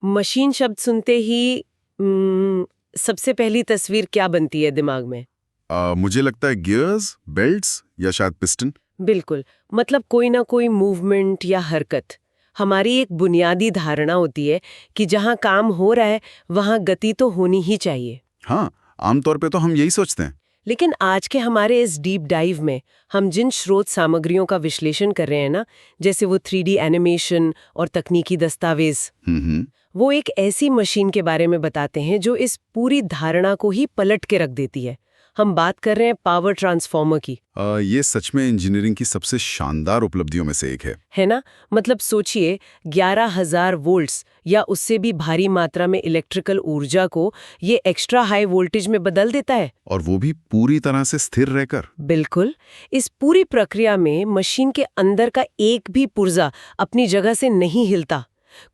Machine शब्द सुनते ही सबसे पहली तस्वीर क्या बनती है दिमाग में? मुझे लगता है गियर्स, बेल्ट्स या शायद पिस्टन। बिल्कुल, मतलब कोई ना कोई मूवमेंट या हरकत। हमारी एक बुनियादी धारणा होती है कि जहाँ काम हो रहा है वहाँ गति तो होनी ही चाहिए। हाँ, आमतौर पे तो हम यही सोचते हैं। लेकिन आज के हमारे इस डीप डाइव में हम जिन स्रोत सामग्रियों का विश्लेषण कर रहे हैं ना, जैसे वो 3D एनिमेशन और तकनीकी दस्तावेज, वो एक ऐसी मशीन के बारे में बताते हैं जो इस पूरी धारणा को ही पलट के रख देती है। हम बात कर रहे हैं पावर ट्रांसफॉर्मर की। ये सच में इंजीनियरिंग की सबसे शानदार उपलब्धियों में से एक है ना? मतलब सोचिए, 11,000 वोल्ट्स या उससे भी भारी मात्रा में इलेक्ट्रिकल ऊर्जा को ये एक्स्ट्रा हाई वोल्टेज में बदल देता है। और वो भी पूरी तरह से स्थिर रहकर। बिल्कुल। इस पूरी प्रक्रिया में मशीन के अंदर का एक भी पुर्जा अपनी जगह से नहीं हिलता।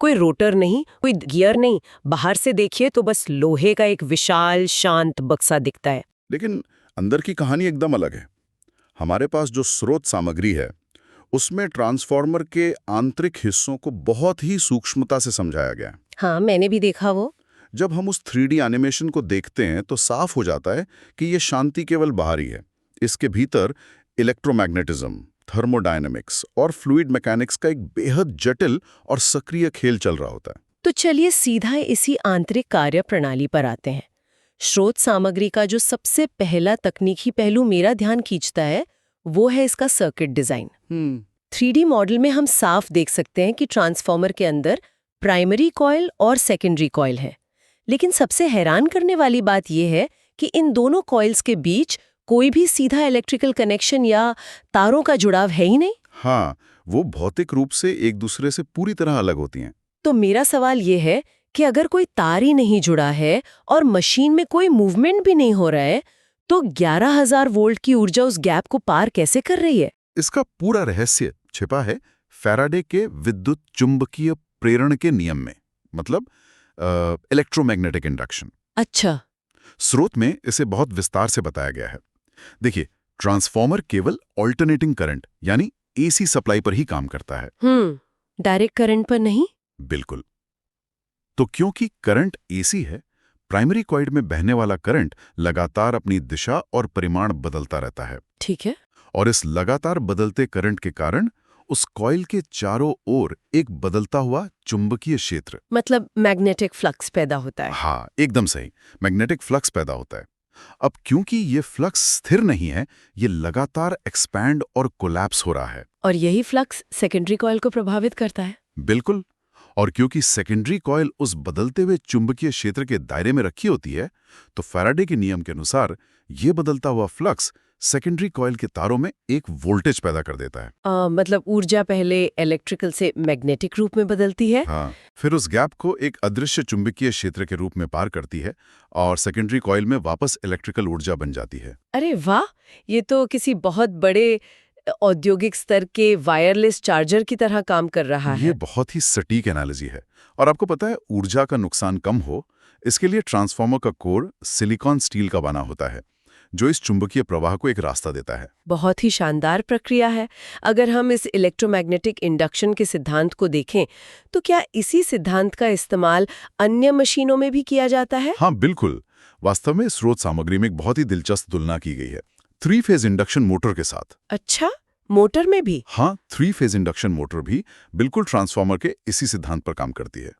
कोई रोटर नहीं, कोई गियर नहीं। बाहर से देखिए तो बस लोहे का एक विशाल शांत बक्सा दिखता है। लेकिन अंदर की कहानी एकदम अलग है। हमारे पास जो स्रोत सामग्री है उसमें ट्रांसफॉर्मर के आंतरिक हिस्सों को बहुत ही सूक्ष्मता से समझाया गया है। हाँ, मैंने भी देखा वो। जब हम उस 3D एनिमेशन को देखते हैं तो साफ हो जाता है कि ये शांति केवल बाहरी है। इसके भीतर इलेक्ट्रोमैग्नेटिज्म, थर्मोडायनेमिक्स और फ्लूइड मैकेनिक्स का एक बेहद जटिल और सक्रिय खेल चल रहा होता है। तो चलिए सीधा इसी आंतरिक कार्य प्रणाली पर आते हैं। स्रोत सामग्री का जो सबसे पहला तकनीकी पहलू मेरा ध्यान खींचता है वो है इसका सर्किट डिजाइन। 3D मॉडल में हम साफ देख सकते हैं कि ट्रांसफॉर्मर के अंदर प्राइमरी कॉइल और सेकेंडरी कॉइल है। लेकिन सबसे हैरान करने वाली बात यह है कि इन दोनों कॉइल्स के बीच कोई भी सीधा इलेक्ट्रिकल कनेक्शन या तारों का जुड़ाव है ही नहीं। हाँ, वो भौतिक रूप से एक दूसरे से पूरी तरह अलग होती हैं। तो मेरा सवाल ये है कि अगर कोई तार ही नहीं जुड़ा है और मशीन में कोई मूवमेंट भी नहीं हो रहा है, तो 11,000 वोल्ट की ऊर्जा उस गैप को पार कैसे कर रही है? इसका पूरा रहस्य छिपा है फैराडे के विद्युत चुंबकीय प्रेरण के नियम में, मतलब इलेक्ट्रोमैग्नेटिक इंडक्शन। अच्छा। स्रोत में इसे बहुत विस्तार से बताया गया है। देखिए, ट्रांसफॉर्मर केवल ऑल्टरनेटिंग करंट यानी एसी सप्लाई पर ही काम करता है। डायरेक्ट करंट पर नहीं? बिल्कुल। तो क्योंकि करंट एसी है, प्राइमरी कॉइल में बहने वाला करंट लगातार अपनी दिशा और परिमाण बदलता रहता है। ठीक है। और इस लगातार बदलते करंट के कारण उस कॉइल के चारों ओर एक बदलता हुआ चुंबकीय क्षेत्र, मतलब मैग्नेटिक फ्लक्स पैदा होता है। हाँ, एकदम सही, मैग्नेटिक फ्लक्स पैदा होता है। अब क्योंकि ये फ्लक्स स्थिर नहीं है, ये लगातार एक्सपैंड और कोलैप्स हो रहा है। और यही फ्लक्स सेकेंडरी कॉइल को प्रभावित करता है। बिल्कुल। और क्योंकि सेकेंडरी कॉइल उस बदलते हुए चुंबकीय क्षेत्र के दायरे में रखी होती है, तो फैराडे के नियम के अनुसार ये बदलता हुआ फ्लक्स सेकेंडरी कॉइल के तारों में एक वोल्टेज पैदा कर देता है। मतलब ऊर्जा पहले इलेक्ट्रिकल से मैग्नेटिक रूप में बदलती है। हाँ, फिर उस गैप को एक अदृश्य चुंबकीय क्षेत्र के रूप में पार करती है और सेकेंडरी कॉइल में वापस इलेक्ट्रिकल ऊर्जा बन जाती है। अरे वाह, ये तो किसी बहुत बड़े औद्योगिक स्तर के वायरलेस चार्जर की तरह काम कर रहा है। ये बहुत ही सटीक एनालॉजी है। और आपको पता है, ऊर्जा का नुकसान कम हो, इसके लिए ट्रांसफॉर्मर का कोर सिलिकॉन स्टील का बना होता है, जो इस चुंबकीय प्रवाह को एक रास्ता देता है। बहुत ही शानदार प्रक्रिया है। अगर हम इस इलेक्ट्रोमैग्नेटिक इंडक्शन के सिद्धांत को देखें, तो क्या इसी सिद्धांत का इस्तेमाल अन्य मशीनों में भी किया जाता है? हाँ, बिल्कुल। वास्तव में स्रोत सामग्री में एक बहुत ही दिलचस्प तुलना की गई है 3-फेज इंडक्शन मोटर के साथ। अच्छा, मोटर में भी? हाँ, 3-फेज इंडक्शन मोटर भी बिल्कुल ट्रांसफॉर्मर के इसी सिद्धांत पर काम करती है।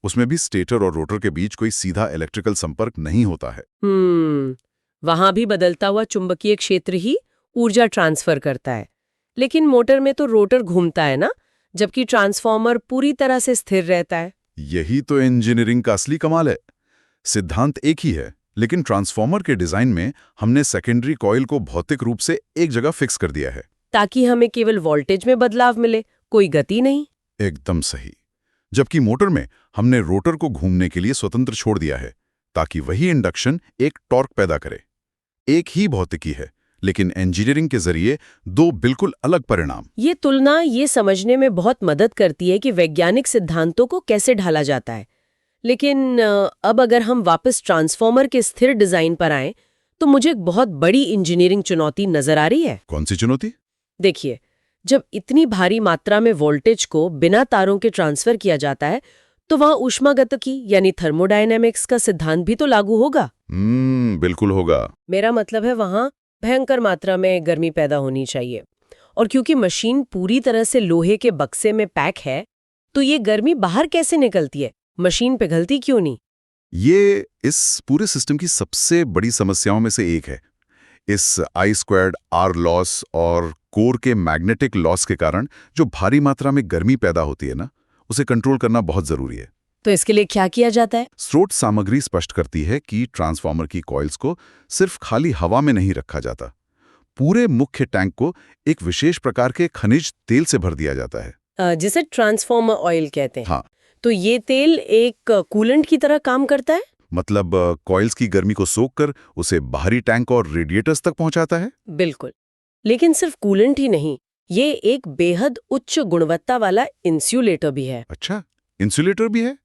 उसमें भी स्टेटर और रोटर के बीच कोई सीधा इलेक्ट्रिकल संपर्क नहीं होता है। वहां भी बदलता हुआ चुंबकीय क्षेत्र ही ऊर्जा ट्रांसफर करता है। लेकिन मोटर में तो रोटर घूमता है ना, जबकि ट्रांसफॉर्मर पूरी तरह से स्थिर रहता है। यही तो इंजीनियरिंग का असली कमाल है। सिद्धांत एक ही है, लेकिन ट्रांसफॉर्मर के डिजाइन में हमने सेकेंडरी कॉइल को भौतिक रूप से एक जगह फिक्स कर दिया है, ताकि हमें केवल वोल्टेज में बदलाव मिले, कोई गति नहीं। एकदम सही। जबकि मोटर में हमने रोटर को घूमने के लिए स्वतंत्र छोड़ दिया है, ताकि वही इंडक्शन एक टॉर्क पैदा करे। एक ही भौतिकी है, लेकिन इंजीनियरिंग के जरिए दो बिल्कुल अलग परिणाम। ये तुलना ये समझने में बहुत मदद करती है कि वैज्ञानिक सिद्धांतों को कैसे ढाला जाता है। लेकिन अब अगर हम वापस ट्रांसफॉर्मर के स्थिर डिजाइन पर आएं, तो मुझे एक बहुत बड़ी इंजीनियरिंग चुनौती नजर आ रही है। कौन सी चुनौती? देखिए, जब इतनी भारी मात्रा में वोल्टेज को बिना तारों के ट्रांसफर किया जाता है, तो वहाँ ऊष्मागतिकी यानी थर्मोडायनेमिक्स का सिद्धांत भी तो लागू होगा। बिल्कुल होगा। मेरा मतलब है वहाँ भयंकर मात्रा में गर्मी पैदा होनी चाहिए। और क्योंकि मशीन पूरी तरह से लोहे के बक्से में पैक है, तो ये गर्मी बाहर कैसे निकलती है? मशीन पिघलती क्यों नहीं? ये इस पूरे सिस्टम की सबसे बड़ी समस्याओं में से एक है। इस I²R लॉस और कोर के मैग्नेटिक लॉस के कारण जो भारी मात्रा में गर्मी पैदा होती है ना, उसे कंट्रोल करना बहुत जरूरी है। तो इसके लिए क्या किया जाता है? स्रोत सामग्री स्पष्ट करती है कि ट्रांसफार्मर की कॉइल्स को सिर्फ खाली हवा में नहीं रखा जाता। पूरे मुख्य टैंक को एक विशेष प्रकार के खनिज तेल से भर दिया जाता है, जिसे ट्रांसफार्मर ऑयल कहते हैं। हाँ। तो ये तेल एक कूलेंट की तरह काम करता है? मतलब कॉइल्स की गर्मी को सोखकर उसे बाहरी टैंक और रेडिएटर्स तक पहुंचाता है। बिल्कुल। लेकिन सिर्फ कूलेंट ही नहीं, ये एक बेहद उच्च गुणवत्ता वाला इंसुलेटर भी है। अच्छा, इंसुलेटर भी है?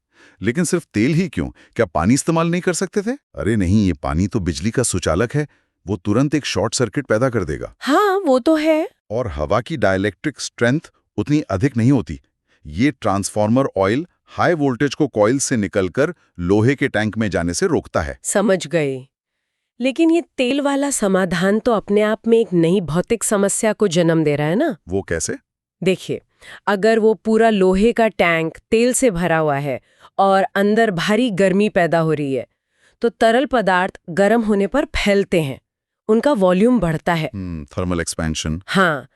लेकिन सिर्फ तेल ही क्यों? क्या पानी इस्तेमाल नहीं कर सकते थे? अरे नहीं, ये पानी तो बिजली का सुचालक है। वो तुरंत एक शॉर्ट सर्किट पैदा कर देगा। हाँ, वो तो है। और हवा की डाइलेक्ट्रिक स्ट्रेंथ उतनी अधिक नहीं होती। ये ट्रांसफार्मर ऑयल हाई वोल्टेज को कॉइल से निकलकर लोहे के टैंक में जाने से रोकता है। समझ गए। लेकिन ये तेल वाला समाधान तो अपने आप में एक नई भौतिक समस्या को जन्म दे रहा है ना? वो कैसे? देखिए, अगर वो पूरा लोहे का टैंक तेल से भरा हुआ है और अंदर भारी गर्मी पैदा हो रही है, तो तरल पदार्थ गर्म होने पर फैलते हैं, उनका वॉल्यूम बढ़ता है। Thermal expansion. हाँ,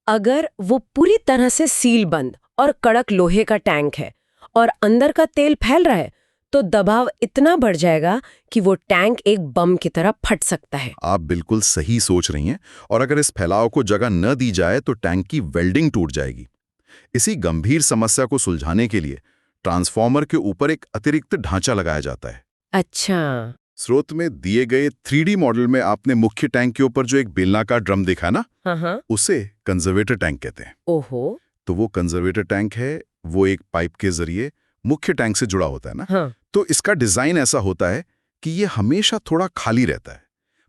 अगर वो पूरी तरह से सील बंद और कड़क लोहे का टैंक है और अंदर का तेल फैल रहा है, तो दबाव इतना बढ़ जाएगा कि वो टैंक एक बम की तरह फट सकता है। आप बिल्कुल सही सोच रही हैं। और अगर इस फैलाव को जगह न दी जाए तो टैंक की वेल्डिंग टूट जाएगी। इसी गंभीर समस्या को सुलझाने के लिए ट्रांसफार्मर के ऊपर एक अतिरिक्त ढांचा लगाया जाता है। अच्छा। स्रोत में दिए गए 3D मॉडल में आपने मुख्य टैंक के ऊपर जो एक बेलनाकार ड्रम देखा ना, हाँ। उसे कंजर्वेटर टैंक कहते हैं। ओहो। तो वो कंजर्वेटर टैंक है, वो एक पाइप के जरिए मुख्य टैंक से जुड़ा होता है ना। हाँ। तो इसका डिजाइन ऐसा होता है कि ये हमेशा थोड़ा खाली रहता है।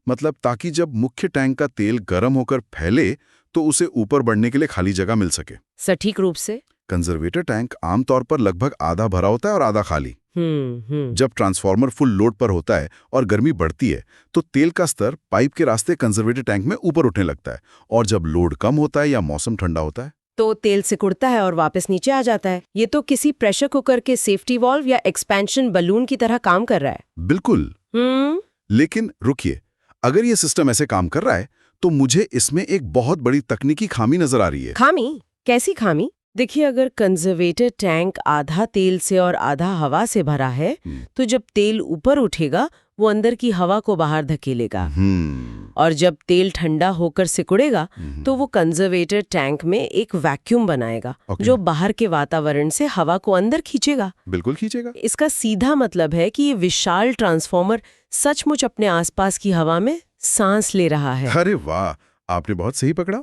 मतलब ताकि जब मुख्य टैंक का तेल गर्म होकर फैले तो उसे ऊपर बढ़ने के लिए खाली जगह मिल सके। सटीक रूप से। कंजर्वेटर टैंक आमतौर पर लगभग आधा भरा होता है और आधा खाली। जब ट्रांसफार्मर फुल लोड पर होता है और गर्मी बढ़ती है तो तेल का स्तर पाइप के रास्ते कंजर्वेटर टैंक में ऊपर उठने लगता है, और जब लोड कम होता है या मौसम ठंडा होता है तो तेल सिकुड़ता है और वापस नीचे आ जाता है। ये तो किसी प्रेशर कुकर के सेफ्टी वाल्व या एक्सपेंशन बलून की तरह काम कर रहा है। बिल्कुल। लेकिन रुकिए, अगर ये सिस्टम ऐसे काम कर रहा है तो मुझे इसमें एक बहुत बड़ी तकनीकी खामी नजर आ रही है। खामी? कैसी खामी? देखिए, अगर कंजर्वेटर टैंक आधा तेल से और आधा हवा से भरा है, तो जब तेल ऊपर उठेगा वो अंदर की हवा को बाहर धकेलेगा, और जब तेल ठंडा होकर सिकुड़ेगा तो वो कंजर्वेटर टैंक में एक वैक्यूम बनाएगा, जो बाहर के वातावरण से हवा को अंदर खींचेगा। बिल्कुल खींचेगा। इसका सीधा मतलब है कि ये विशाल ट्रांसफार्मर सचमुच अपने आसपास की हवा में सांस ले रहा है। अरे वाह, आपने बहुत सही पकड़ा।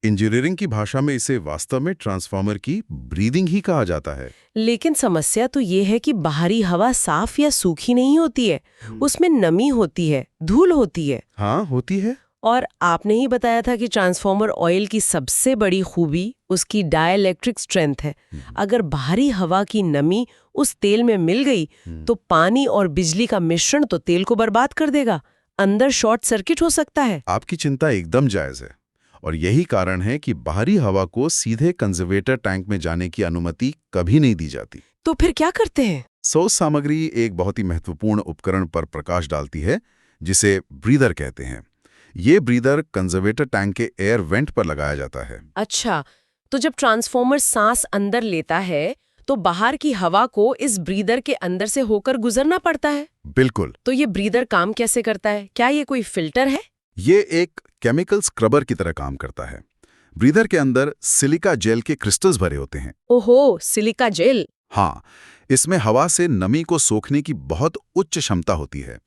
इंजीनियरिंग की भाषा में इसे वास्तव में ट्रांसफार्मर की ब्रीदिंग ही कहा जाता है। लेकिन समस्या तो ये है कि बाहरी हवा साफ या सूखी नहीं होती है, उसमें नमी होती है, धूल होती है। हाँ, होती है। और आपने ही बताया था कि ट्रांसफार्मर ऑयल की सबसे बड़ी खूबी उसकी डाइलेक्ट्रिक स्ट्रेंथ है। अगर बाहरी हवा की नमी उस तेल में मिल गई तो पानी और बिजली का मिश्रण तो तेल को बर्बाद कर देगा, अंदर शॉर्ट सर्किट हो सकता है। आपकी चिंता एकदम जायज है, और यही कारण है कि बाहरी हवा को सीधे कंजर्वेटर टैंक में जाने की अनुमति कभी नहीं दी जाती। तो फिर क्या करते हैं? स्रोत सामग्री एक बहुत ही महत्वपूर्ण उपकरण पर प्रकाश डालती है, जिसे ब्रीदर कहते हैं। ये ब्रीदर कंजर्वेटर टैंक के एयर वेंट पर लगाया जाता है। अच्छा, तो जब ट्रांसफार्मर सांस अंदर लेता है तो बाहर की हवा को इस ब्रीदर के अंदर से होकर गुजरना पड़ता है। बिल्कुल। तो ये ब्रीदर काम कैसे करता है? क्या ये कोई फिल्टर है? ये एक केमिकल स्क्रबर की तरह काम करता है। ब्रीदर के अंदर सिलिका जेल के क्रिस्टल्स भरे होते हैं। ओहो, सिलिका जेल। हाँ, इसमें हवा से नमी को सोखने की बहुत उच्च क्षमता होती है।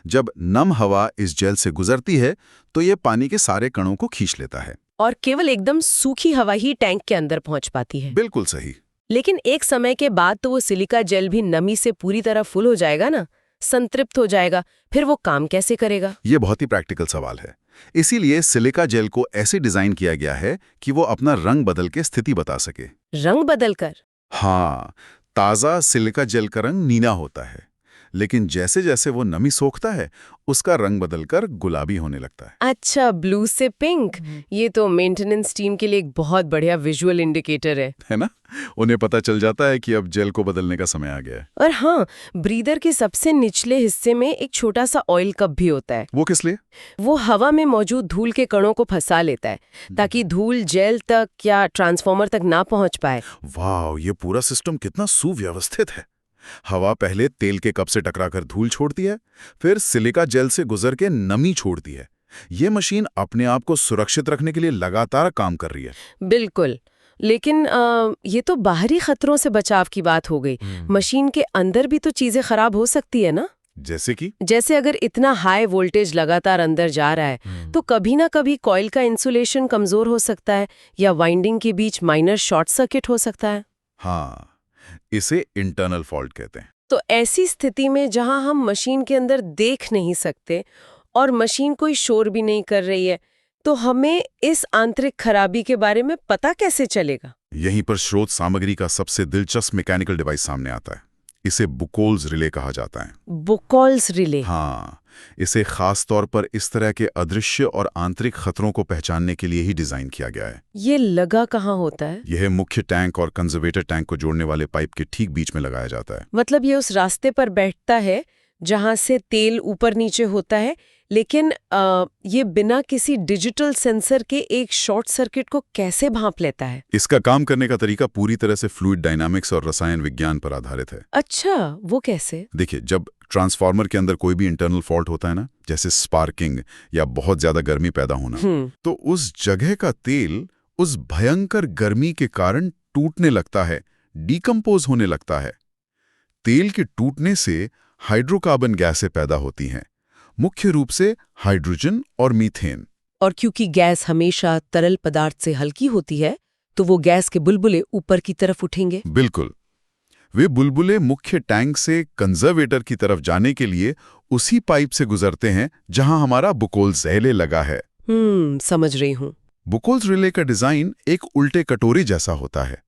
जब नम हवा इस जेल से गुजरती है तो ये पानी के सारे कणों को खींच लेता है, और केवल एकदम सूखी हवा ही टैंक के अंदर पहुंच पाती है। बिल्कुल सही। लेकिन एक समय के बाद तो वो सिलिका जेल भी नमी से पूरी तरह फुल हो जाएगा ना, संतृप्त हो जाएगा। फिर वो काम कैसे करेगा? ये बहुत ही प्रैक्टिकल सवाल है। इसीलिए सिलिका जेल को ऐसे डिजाइन किया गया है कि वो अपना रंग बदल के स्थिति बता सके। रंग बदल कर? हाँ, ताज़ा सिलिका जेल का रंग नीला होता है, लेकिन जैसे जैसे वो नमी सोखता है उसका रंग बदलकर गुलाबी होने लगता है। अच्छा, ब्लू से पिंक। ये तो मेंटेनेंस टीम के लिए एक बहुत बढ़िया विजुअल इंडिकेटर है ना? उन्हें पता चल जाता है कि अब जेल को बदलने का समय आ गया है। और हाँ, ब्रीदर के सबसे निचले हिस्से में एक छोटा सा ऑयल कप भी होता है। वो किस लिए? वो हवा में मौजूद धूल के कणों को फंसा लेता है ताकि धूल जेल तक या ट्रांसफार्मर तक ना पहुंच पाए। वाह, ये पूरा सिस्टम कितना सुव्यवस्थित है। हवा पहले तेल के कप से टकराकर धूल छोड़ती है, फिर सिलिका जेल से गुजर के नमी छोड़ती है। ये मशीन अपने आप को सुरक्षित रखने के लिए लगातार काम कर रही है। बिल्कुल, लेकिन ये तो बाहरी खतरों से बचाव की बात हो गई। मशीन के अंदर भी तो चीजें खराब हो सकती है ना? जैसे अगर इतना हाई वोल्टेज लगातार अंदर जा रहा है तो कभी ना कभी कॉइल का इंसुलेशन कमजोर हो सकता है या वाइंडिंग के बीच माइनर शॉर्ट सर्किट हो सकता है। हाँ, इसे इंटरनल फॉल्ट कहते हैं। तो ऐसी स्थिति में जहां हम मशीन के अंदर देख नहीं सकते और मशीन कोई शोर भी नहीं कर रही है, तो हमें इस आंतरिक खराबी के बारे में पता कैसे चलेगा? यहीं पर स्रोत सामग्री का सबसे दिलचस्प मैकेनिकल डिवाइस सामने आता है। इसे बुकोल्स रिले कहा जाता है। Buchholz relay? हाँ, इसे खास तौर पर इस तरह के अदृश्य और आंतरिक खतरों को पहचानने के लिए ही डिजाइन किया गया है। ये लगा कहाँ होता है? यह मुख्य टैंक और कंजर्वेटर टैंक को जोड़ने वाले पाइप के ठीक बीच में लगाया जाता है। मतलब ये उस रास्ते पर बैठता है जहां से तेल ऊपर नीचे होता है, लेकिन ये बिना किसी डिजिटल सेंसर के एक शॉर्ट सर्किट को कैसे भांप लेता है? इसका काम करने का तरीका पूरी तरह से फ्लूइड डायनामिक्स और रसायन विज्ञान पर आधारित है। अच्छा, वो कैसे? देखिए, जब ट्रांसफार्मर के अंदर कोई भी इंटरनल फॉल्ट होता है ना, जैसे स्पार्किंग या बहुत ज्यादा गर्मी पैदा होना, तो उस जगह का तेल उस भयंकर गर्मी के कारण टूटने लगता है, डिकम्पोज होने लगता है। तेल के टूटने से हाइड्रोकार्बन गैसें पैदा होती हैं, मुख्य रूप से हाइड्रोजन और मीथेन। और क्योंकि गैस हमेशा तरल पदार्थ से हल्की होती है, तो वो गैस के बुलबुले ऊपर की तरफ उठेंगे। बिल्कुल, वे बुलबुले मुख्य टैंक से कंजर्वेटर की तरफ जाने के लिए उसी पाइप से गुजरते हैं जहां हमारा बुकोल्स रिले लगा है। समझ रही हूँ। बुकोल्स रिले का डिजाइन एक उल्टे कटोरी जैसा होता है।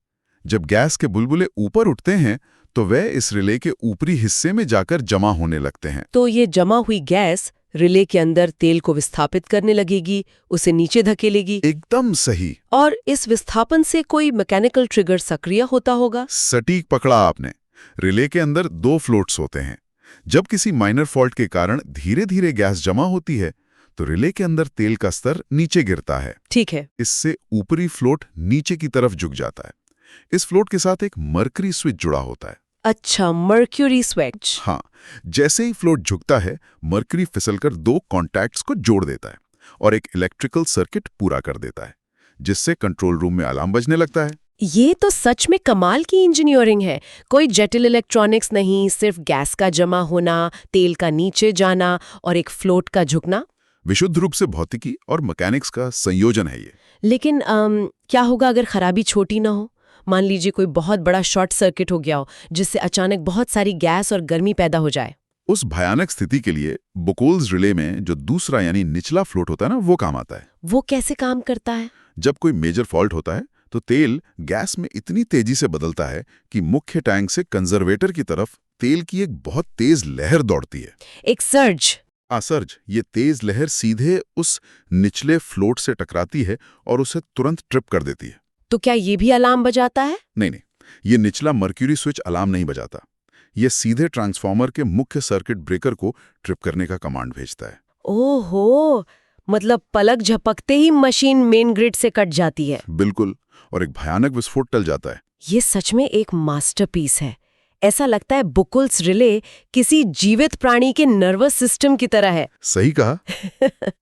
जब गैस के बुलबुले ऊपर उठते हैं तो वे इस रिले के ऊपरी हिस्से में जाकर जमा होने लगते हैं। तो ये जमा हुई गैस रिले के अंदर तेल को विस्थापित करने लगेगी, उसे नीचे धकेलेगी। एकदम सही। और इस विस्थापन से कोई मैकेनिकल ट्रिगर सक्रिय होता होगा? सटीक पकड़ा आपने। रिले के अंदर 2 फ्लोट्स होते हैं। जब किसी माइनर फॉल्ट के कारण धीरे धीरे गैस जमा होती है तो रिले के अंदर तेल का स्तर नीचे गिरता है। ठीक है। इससे ऊपरी फ्लोट नीचे की तरफ झुक जाता है। इस फ्लोट के साथ एक मर्करी स्विच जुड़ा होता है। अच्छा, मर्क्यूरी स्विच। हाँ, जैसे ही फ्लोट झुकता है, मर्करी फिसलकर 2 कॉन्टैक्ट्स को जोड़ देता है और एक इलेक्ट्रिकल सर्किट पूरा कर देता है, जिससे कंट्रोल रूम में अलार्म बजने लगता है। ये तो सच में कमाल की इंजीनियरिंग है। कोई जटिल इलेक्ट्रॉनिक्स नहीं, सिर्फ गैस का जमा होना, तेल का नीचे जाना और एक फ्लोट का झुकना। विशुद्ध रूप से भौतिकी और मैकेनिक्स का संयोजन है ये। लेकिन क्या होगा अगर खराबी छोटी ना हो? मान लीजिए कोई बहुत बड़ा शॉर्ट सर्किट हो गया हो, जिससे अचानक बहुत सारी गैस और गर्मी पैदा हो जाए। उस भयानक स्थिति के लिए बुकोल्स रिले में जो दूसरा यानी निचला फ्लोट होता है ना, वो काम आता है। वो कैसे काम करता है? जब कोई मेजर फॉल्ट होता है तो तेल गैस में इतनी तेजी से बदलता है कि मुख्य टैंक से कंजर्वेटर की तरफ तेल की एक बहुत तेज लहर दौड़ती है। एक सर्ज। सर्ज। ये तेज लहर सीधे उस निचले फ्लोट से टकराती है और उसे तुरंत ट्रिप कर देती है। तो क्या ये भी अलार्म बजाता है? नहीं, ये निचला मर्क्यूरी स्विच अलार्म नहीं बजाता। ये सीधे ट्रांसफार्मर के मुख्य सर्किट ब्रेकर को ट्रिप करने का कमांड भेजता है। ओहो, मतलब पलक झपकते ही मशीन मेन ग्रिड से कट जाती है। बिल्कुल, और एक भयानक विस्फोट टल जाता है। ये सच में एक मास्टरपीस है। ऐसा लगता है बुकोल्स रिले किसी जीवित प्राणी के नर्वस सिस्टम की तरह है। सही कहा।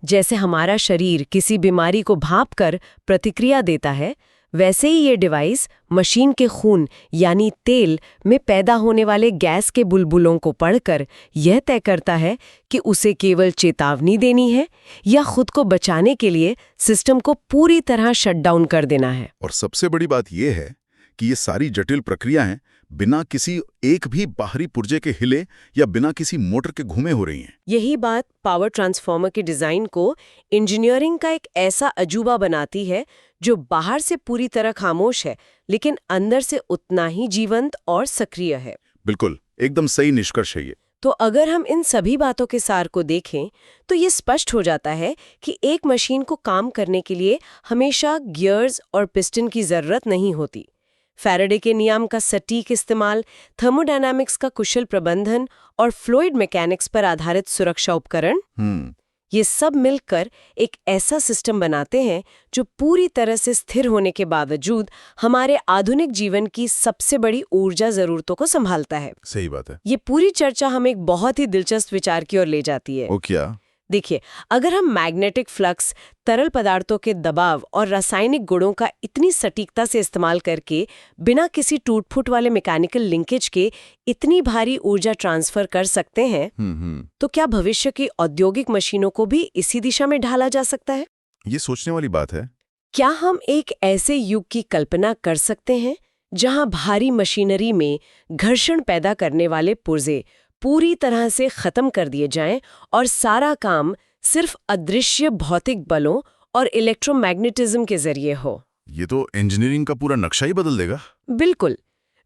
जैसे हमारा शरीर किसी बीमारी को भांपकर प्रतिक्रिया देता है, वैसे ही ये डिवाइस मशीन के खून यानी तेल में पैदा होने वाले गैस के बुलबुलों को पढ़कर यह तय करता है कि उसे केवल चेतावनी देनी है या खुद को बचाने के लिए सिस्टम को पूरी तरह शट डाउन कर देना है। और सबसे बड़ी बात यह है कि ये सारी जटिल प्रक्रियाएं बिना किसी एक भी बाहरी पुर्जे के हिले या बिना किसी मोटर के घूमे हो रही हैं। यही बात पावर ट्रांसफार्मर के डिजाइन को इंजीनियरिंग का एक ऐसा अजूबा बनाती है जो बाहर से पूरी तरह खामोश है लेकिन अंदर से उतना ही जीवंत और सक्रिय है। बिल्कुल, एकदम सही निष्कर्ष है ये। तो अगर हम इन सभी बातों के सार को देखें तो ये स्पष्ट हो जाता है कि एक मशीन को काम करने के लिए हमेशा गियर्स और पिस्टन की जरूरत नहीं होती। फैराडे के नियम का सटीक इस्तेमाल, थर्मोडायनामिक्स का कुशल प्रबंधन और फ्लूइड मैकेनिक्स पर आधारित सुरक्षा उपकरण, ये सब मिलकर एक ऐसा सिस्टम बनाते हैं जो पूरी तरह से स्थिर होने के बावजूद हमारे आधुनिक जीवन की सबसे बड़ी ऊर्जा जरूरतों को संभालता है। सही बात है। ये पूरी चर्चा हमें एक बहुत ही दिलचस्प विचार की ओर ले जाती है। वो क्या? देखिए, अगर हम मैग्नेटिक फ्लक्स, तरल पदार्थों के दबाव और रासायनिक गुणों का इतनी सटीकता से इस्तेमाल करके बिना किसी टूट-फूट वाले मैकेनिकल लिंकेज के इतनी भारी ऊर्जा ट्रांसफर कर सकते हैं, तो क्या भविष्य की औद्योगिक मशीनों को भी इसी दिशा में ढाला जा सकता है? ये सोचने वाली बात है। क्या हम एक ऐसे युग की कल्पना कर सकते हैं जहां भारी मशीनरी में घर्षण पैदा करने वाले पुर्जे पूरी तरह से खत्म कर दिए जाएं और सारा काम सिर्फ अदृश्य भौतिक बलों और इलेक्ट्रोमैग्नेटिज्म के जरिए हो? ये तो इंजीनियरिंग का पूरा नक्शा ही बदल देगा। बिल्कुल।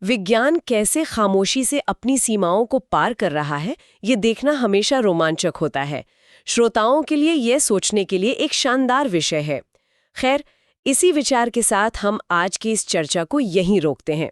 विज्ञान कैसे खामोशी से अपनी सीमाओं को पार कर रहा है, ये देखना हमेशा रोमांचक होता है। श्रोताओं के लिए यह सोचने के लिए एक शानदार विषय है। खैर, इसी विचार के साथ हम आज की इस चर्चा को यहीं रोकते हैं।